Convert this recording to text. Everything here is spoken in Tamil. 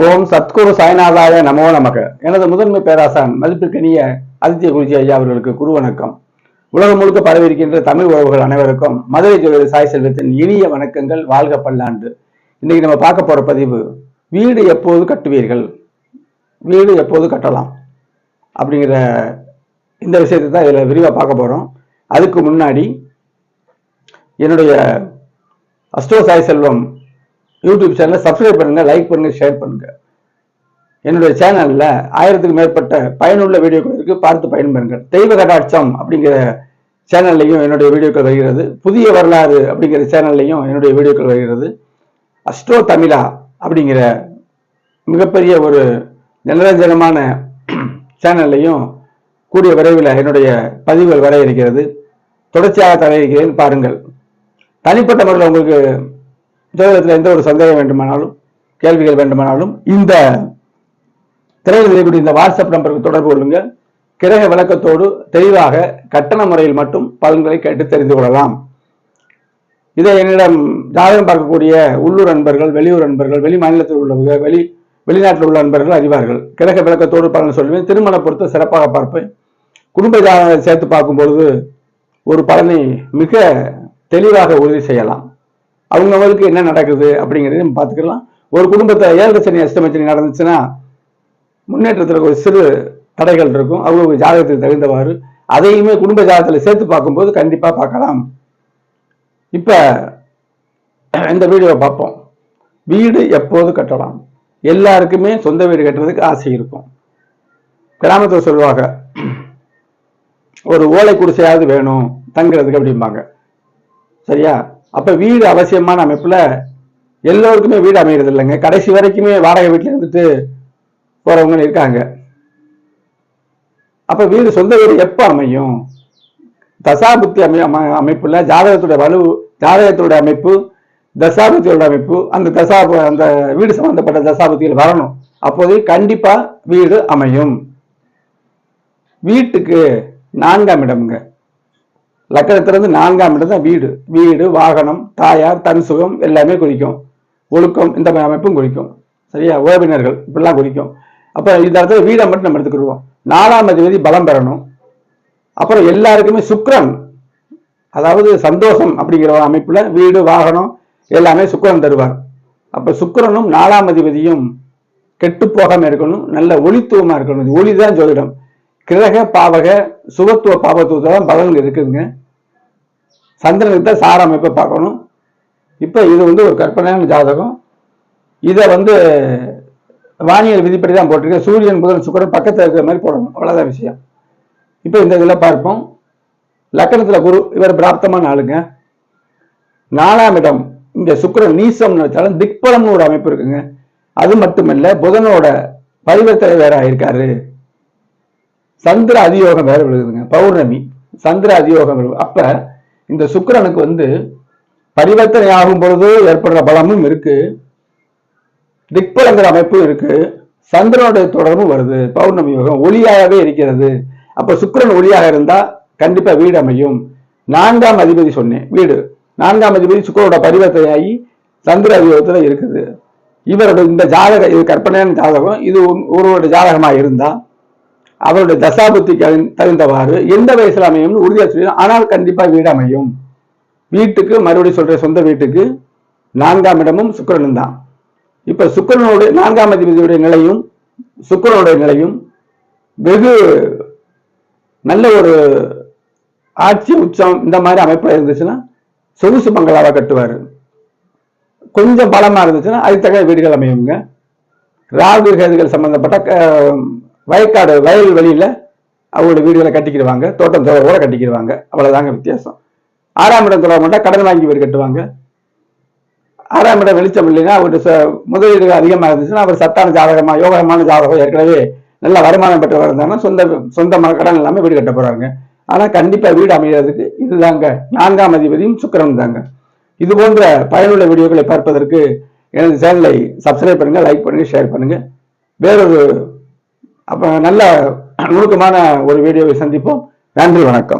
ஓம் சத்குரு சாய்நாதாய நமோ நமக. எனது முதன்மை பேராசான் மதிப்பிற்கினிய ஆதித்ய குருஜி ஐயா அவர்களுக்கு குரு வணக்கம். உலகம் முழுக்க பரவியிருக்கின்ற தமிழ் உறவுகள் அனைவருக்கும் மதுரை ஜோதிடர் சாய் செல்வத்தின் இனிய வணக்கங்கள். வாழ்க பல்லாண்டு. இன்னைக்கு நம்ம பார்க்க போற பதிவு, வீடு எப்போது கட்டுவீர்கள், வீடு எப்போது கட்டலாம் அப்படிங்கிற இந்த விஷயத்தை தான் இதில் விரிவாக பார்க்க போறோம். அதுக்கு முன்னாடி என்னுடைய அஸ்ட்ரோ சாய் செல்வம் யூடியூப் சேனலை சப்ஸ்கிரைப் பண்ணுங்க, லைக் பண்ணுங்க, ஷேர் பண்ணுங்க. என்னுடைய சேனல்ல 1000க்கும் மேற்பட்ட பயனுள்ள வீடியோக்கள் இருக்கு, பார்த்து பயன்பெறுங்கள். தெய்வ கடாட்சம் அப்படிங்கிற சேனல்லையும் என்னுடைய வீடியோக்கள் வருகிறது. புதிய வரலாறு அப்படிங்கிற சேனல்லையும் என்னுடைய வீடியோக்கள் வருகிறது. அஸ்ட்ரோ தமிழா அப்படிங்கிற மிகப்பெரிய ஒரு நிரஞ்சனமான சேனல்லையும் கூடிய விரைவில் என்னுடைய பதிவுகள் வர இருக்கிறது. தொடர்ச்சியாக தர இருக்கிறேன், பாருங்கள். தனிப்பட்ட முறையில் உங்களுக்கு ஜோதிடத்தில் எந்த ஒரு சந்தேகம் வேண்டுமானாலும், கேள்விகள் வேண்டுமானாலும் இந்த திரையில் தெரியக்கூடிய இந்த வாட்ஸ்அப் நம்பருக்கு தொடர்பு கொள்ளுங்கள். கிரக விளக்கத்தோடு தெளிவாக கட்டண முறையில் மட்டும் பலன்களை கேட்டு தெரிந்து கொள்ளலாம். இதை என்னிடம் ஜாதகம் பார்க்கக்கூடிய உள்ளூர் அன்பர்கள், வெளியூர் அன்பர்கள், வெளி மாநிலத்தில் உள்ளவங்க, வெளிநாட்டில் உள்ள அன்பர்கள் அறிவார்கள். கிரக விளக்கத்தோடு பலன் சொல்லுவேன். திருமண பொறுத்து சிறப்பாக பார்ப்பேன். குடும்ப ஜாதகம் சேர்த்து பார்க்கும் பொழுது ஒரு பலனை மிக தெளிவாக உறுதி செய்யலாம். அவங்களுக்கு என்ன நடக்குது அப்படிங்கிறத நம்ம பார்த்துக்கலாம். ஒரு குடும்பத்தை 7 சனி அஷ்டம நடந்துச்சுன்னா முன்னேற்றத்தில் ஒரு சிறு தடைகள் இருக்கும். அவங்க ஜாதகத்துக்கு தகுந்தவாறு அதையுமே குடும்ப ஜாதகத்தில் சேர்த்து பார்க்கும்போது கண்டிப்பாக பார்க்கலாம். இப்ப இந்த வீடியோவை பார்ப்போம். வீடு எப்போது கட்டலாம்? எல்லாருக்குமே சொந்த வீடு கட்டுறதுக்கு ஆசை இருக்கும். கிராமத்தில் சொல்லுவாங்க, ஒரு ஓலை குடிசையாவது வேணும் தங்குறதுக்கு அப்படிம்பாங்க. சரியா? அப்ப வீடு அவசியமான அமைப்புல எல்லோருக்குமே வீடு அமைகிறது இல்லைங்க. கடைசி வரைக்குமே வாடகை வீட்டுல இருந்துட்டு போறவங்க இருக்காங்க. அப்ப வீடு, சொந்த வீடு எப்ப அமையும்? தசாபுத்தி அமைப்புல ஜாதகத்துடைய வலு, ஜாதகத்துடைய அமைப்பு, தசாபுத்தியோட அமைப்பு, அந்த வீடு சம்பந்தப்பட்ட தசாபுத்திகள் வரணும். அப்போது கண்டிப்பா வீடு அமையும். வீட்டுக்கு 4ஆம் இடம்ங்க. லக்கணத்திலிருந்து 4ஆம் இடம் தான் வீடு. வீடு, வாகனம், தாயார், தன் சுகம் எல்லாமே குறிக்கும். ஒழுக்கம், இந்த அமைப்பும் குறிக்கும். சரியா? உறவினர்கள் இப்படிலாம் குறிக்கும். அப்ப இந்த இடத்துல வீடை மட்டும் நம்ம எடுத்துக்கிடுவோம். 4ஆம் அதிபதி பலம் பெறணும். அப்புறம் எல்லாருக்குமே சுக்கிரன், அதாவது சந்தோஷம் அப்படிங்கிற அமைப்புல வீடு, வாகனம் எல்லாமே சுக்கிரன் தருவார். அப்ப சுக்கிரனும் 4ஆம் அதிபதியும் கெட்டு போகாம இருக்கணும், நல்ல ஒளித்துவமா இருக்கணும். ஒளிதான் ஜோதிடம். கிரக பாவக சுபத்துவ பாவத்துவத்தான் பலன்கள் இருக்குதுங்க. சந்திரனுக்கு தான் சார அமைப்பை பார்க்கணும். இப்ப இது ஒரு கற்பனையான ஜாதகம். இதை வானியல் விதிப்படி தான் போட்டிருக்கேன். சூரியன், புதன், சுக்கிரன் பக்கத்தில் இருக்கிற மாதிரி போடணும், அவ்வளவுதான் விஷயம். இப்ப இந்த இதில் பார்ப்போம். லக்கணத்துல குரு, இவர் பிராப்தமான ஆளுங்க. 4ஆம் இடம் இங்க சுக்கிரன் நீசம்னு வச்சாலும் திக்பலம்னு ஒரு அமைப்பு இருக்குங்க. அது மட்டுமல்ல, புதனோட பரிவர்த்தனை வேற ஆயிருக்காரு. சந்திர அதியோகம் வேற விழுகுதுங்க. பௌர்ணமி சந்திர அதியோகம் விழுகு. அப்ப இந்த சுக்கிரனுக்கு பரிவர்த்தனை ஆகும் பொழுது ஏற்படுற பலமும் இருக்கு, திக்பலங்கிற அமைப்பும் இருக்கு, சந்திரனுடைய தொடர்பும் வருது. பௌர்ணமி யோகம் ஒளியாகவே இருக்கிறது. அப்ப சுக்கிரன் ஒளியாக இருந்தா கண்டிப்பா வீடு அமையும். 4ஆம் அதிபதி சொன்னேன், வீடு 4ஆம் அதிபதி சுக்கிரனோட பரிவர்த்தனையாகி சந்திர அதியோகத்துல இருக்குது. இவரோட இந்த ஜாதகம், இது கற்பனையான ஜாதகம். இது ஒருவருடைய ஜாதகமா இருந்தா அவருடைய தசாபுத்தி தகுந்தவாறு எந்த வயசுல அமையும்னு உறுதியா சொல்லி, ஆனால் கண்டிப்பா வீடு அமையும். வீட்டுக்கு மறுபடியும் சொல்ற, சொந்த வீட்டுக்கு 4ஆம் இடமும் சுக்கிரனும் தான். இப்ப சுக்கிரனுடைய 4ஆம் அதிபதியுடைய நிலையும் சுக்கிரனுடைய நிலையும் வெகு நல்ல ஒரு ஆட்சி உச்சம் இந்த மாதிரி அமைப்புல இருந்துச்சுன்னா சொகுசு பங்களாவை கட்டுவாரு. கொஞ்சம் பலமா இருந்துச்சுன்னா அதுத்தக்க வீடுகள் அமையுங்க. ராகு கேதுகள் சம்பந்தப்பட்ட வயக்காடு, வயல் வெளியில அவங்களோட வீடுகளை கட்டிக்கிடுவாங்க, தோட்டம் கூட கட்டிக்கிடுவாங்க. அவ்வளவுதாங்க வித்தியாசம். 6ஆம் இடம் சொல்ல மாட்டா, கடன் வாங்கி வீடு கட்டுவாங்க. 6ஆம் இடம் வெளிச்சம் இல்லைன்னா அவருடைய முதலீடு அதிகமாக இருந்துச்சுன்னா அவர் சத்தான ஜாதகமா, யோகமான ஜாதகம், ஏற்கனவே நல்ல வருமானம் பெற்றவர் இருந்தாங்கன்னா சொந்த கடன் இல்லாம வீடு கட்ட போறாங்க. ஆனா கண்டிப்பா வீடு அமைகிறதுக்கு இதுதாங்க 4ஆம் அதிபதியும் சுக்கிரன் தாங்க. இது போன்ற பயனுள்ள வீடியோக்களை பார்ப்பதற்கு எனது சேனலை சப்ஸ்கிரைப் பண்ணுங்க, லைக் பண்ணுங்க, ஷேர் பண்ணுங்க. வேறொரு நல்ல நுணுக்கமான ஒரு வீடியோவை சந்திப்போம். நன்றி, வணக்கம்.